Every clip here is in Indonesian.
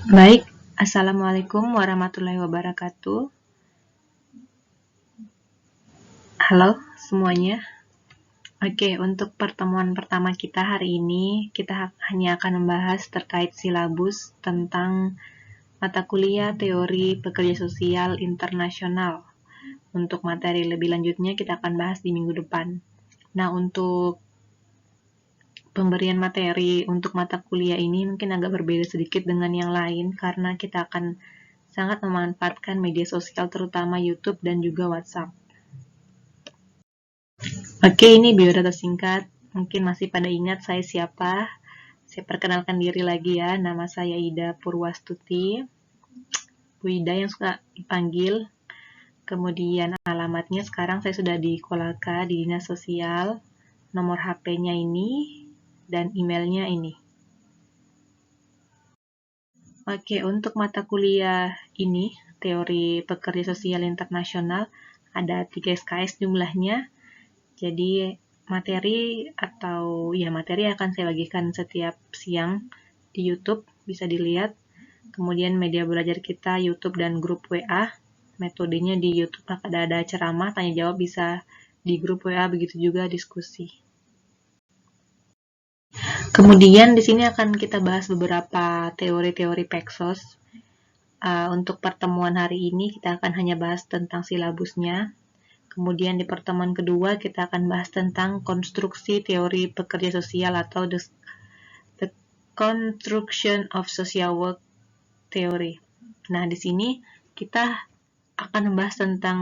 Baik, Assalamualaikum warahmatullahi wabarakatuh. Halo semuanya. Oke, untuk pertemuan pertama kita hari ini, kita hanya akan membahas terkait silabus tentang mata kuliah teori pekerja sosial internasional. Untuk materi lebih lanjutnya kita akan bahas di minggu depan. Nah, untuk pemberian materi untuk mata kuliah ini mungkin agak berbeda sedikit dengan yang lain karena kita akan sangat memanfaatkan media sosial terutama YouTube dan juga WhatsApp. Oke, ini biodata singkat. Mungkin masih pada ingat saya siapa. Saya perkenalkan diri lagi ya. Nama saya Ida Purwastuti. Bu Ida yang suka dipanggil. Kemudian alamatnya sekarang saya sudah di Kolaka, di Dinas Sosial. Nomor HP-nya ini dan emailnya ini. Oke, untuk mata kuliah ini, teori pekerja sosial internasional, ada 3 SKS jumlahnya. Jadi materi akan saya bagikan setiap siang di YouTube, bisa dilihat. Kemudian media belajar kita YouTube dan grup WA. Metodenya di YouTube ada ceramah, tanya jawab bisa di grup WA, begitu juga diskusi. Kemudian di sini akan kita bahas beberapa teori-teori Peksos. Untuk pertemuan hari ini kita akan hanya bahas tentang silabusnya. Kemudian di pertemuan kedua kita akan bahas tentang konstruksi teori pekerja sosial atau the construction of social work theory. Nah, di sini kita akan membahas tentang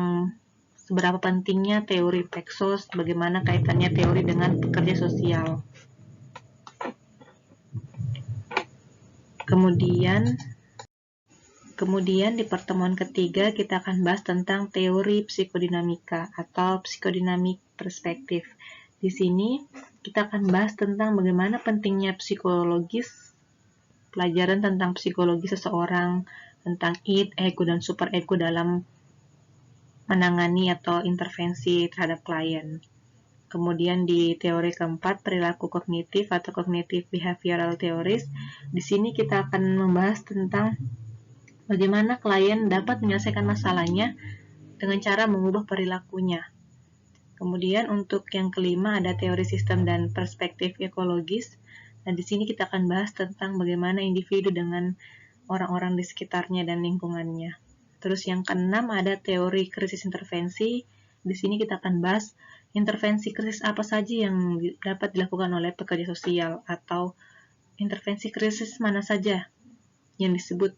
seberapa pentingnya teori Peksos, bagaimana kaitannya teori dengan pekerja sosial. Kemudian di pertemuan ketiga kita akan bahas tentang teori psikodinamika atau psikodinamik perspektif. Di sini kita akan bahas tentang bagaimana pentingnya psikologis, pelajaran tentang psikologi seseorang, tentang id, ego, dan super ego dalam menangani atau intervensi terhadap klien. Kemudian di teori keempat, perilaku kognitif atau cognitive behavioral theories. Di sini kita akan membahas tentang bagaimana klien dapat menyelesaikan masalahnya dengan cara mengubah perilakunya. Kemudian untuk yang kelima ada teori sistem dan perspektif ekologis. Dan di sini kita akan bahas tentang bagaimana individu dengan orang-orang di sekitarnya dan lingkungannya. Terus yang keenam ada teori krisis intervensi. Di sini kita akan bahas intervensi krisis apa saja yang dapat dilakukan oleh pekerja sosial atau intervensi krisis mana saja yang disebut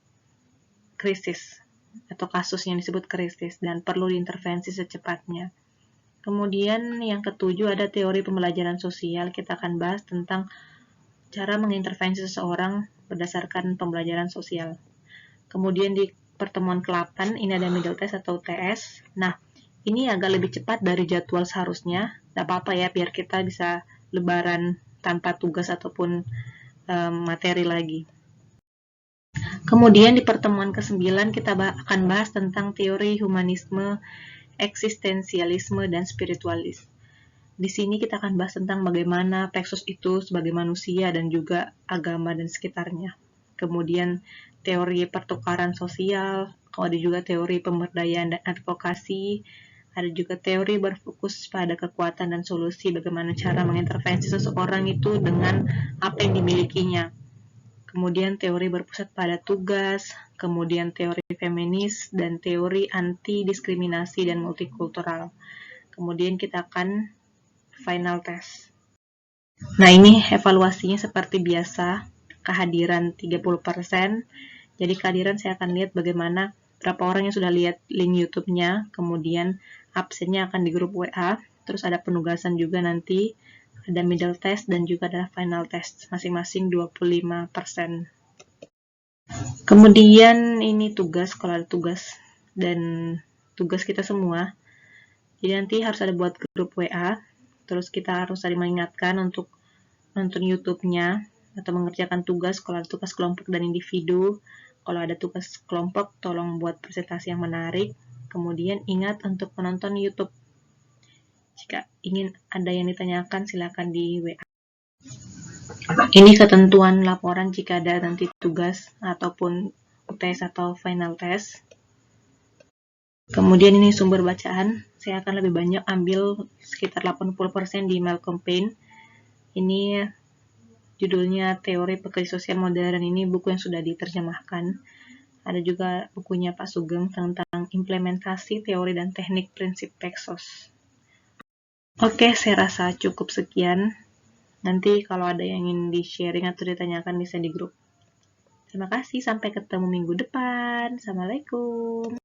krisis atau kasus yang disebut krisis dan perlu diintervensi secepatnya. Kemudian yang ketujuh ada teori pembelajaran sosial. Kita akan bahas tentang cara mengintervensi seseorang berdasarkan pembelajaran sosial. Kemudian di pertemuan ke-8 ini ada middle test atau TS. Nah, ini agak lebih cepat dari jadwal seharusnya. Tidak apa-apa ya, biar kita bisa lebaran tanpa tugas ataupun materi lagi. Kemudian di pertemuan ke-9 kita akan bahas tentang teori humanisme, eksistensialisme, dan spiritualis. Di sini kita akan bahas tentang bagaimana Peksos itu sebagai manusia dan juga agama dan sekitarnya. Kemudian teori pertukaran sosial, ada juga teori pemberdayaan dan advokasi, ada juga teori berfokus pada kekuatan dan solusi, bagaimana cara mengintervensi seseorang itu dengan apa yang dimilikinya. Kemudian teori berpusat pada tugas, kemudian teori feminis, dan teori anti-diskriminasi dan multikultural. Kemudian kita akan final test. Nah, ini evaluasinya seperti biasa, kehadiran 30%. Jadi kehadiran saya akan lihat bagaimana berapa orang yang sudah lihat link YouTube-nya, kemudian absennya akan di grup WA, terus ada penugasan juga nanti, ada middle test dan juga ada final test, masing-masing 25%. Kemudian ini tugas, kalau ada tugas dan tugas kita semua, jadi nanti harus ada buat grup WA, terus kita harus saling mengingatkan untuk nonton YouTube-nya atau mengerjakan tugas kalau ada tugas kelompok dan individu. Kalau ada tugas kelompok, tolong buat presentasi yang menarik. Kemudian ingat untuk menonton YouTube. Jika ingin ada yang ditanyakan, silakan di WA. Ini ketentuan laporan jika ada nanti tugas ataupun UTS atau final test. Kemudian ini sumber bacaan, saya akan lebih banyak ambil sekitar 80% di Malcolm Payne. Ini judulnya Teori Pekerja Sosial Modern, ini buku yang sudah diterjemahkan. Ada juga bukunya Pak Sugeng tentang implementasi teori dan teknik prinsip Paxos. Oke, saya rasa cukup sekian. Nanti kalau ada yang ingin di-sharing atau ditanyakan bisa di grup. Terima kasih, sampai ketemu minggu depan. Assalamualaikum.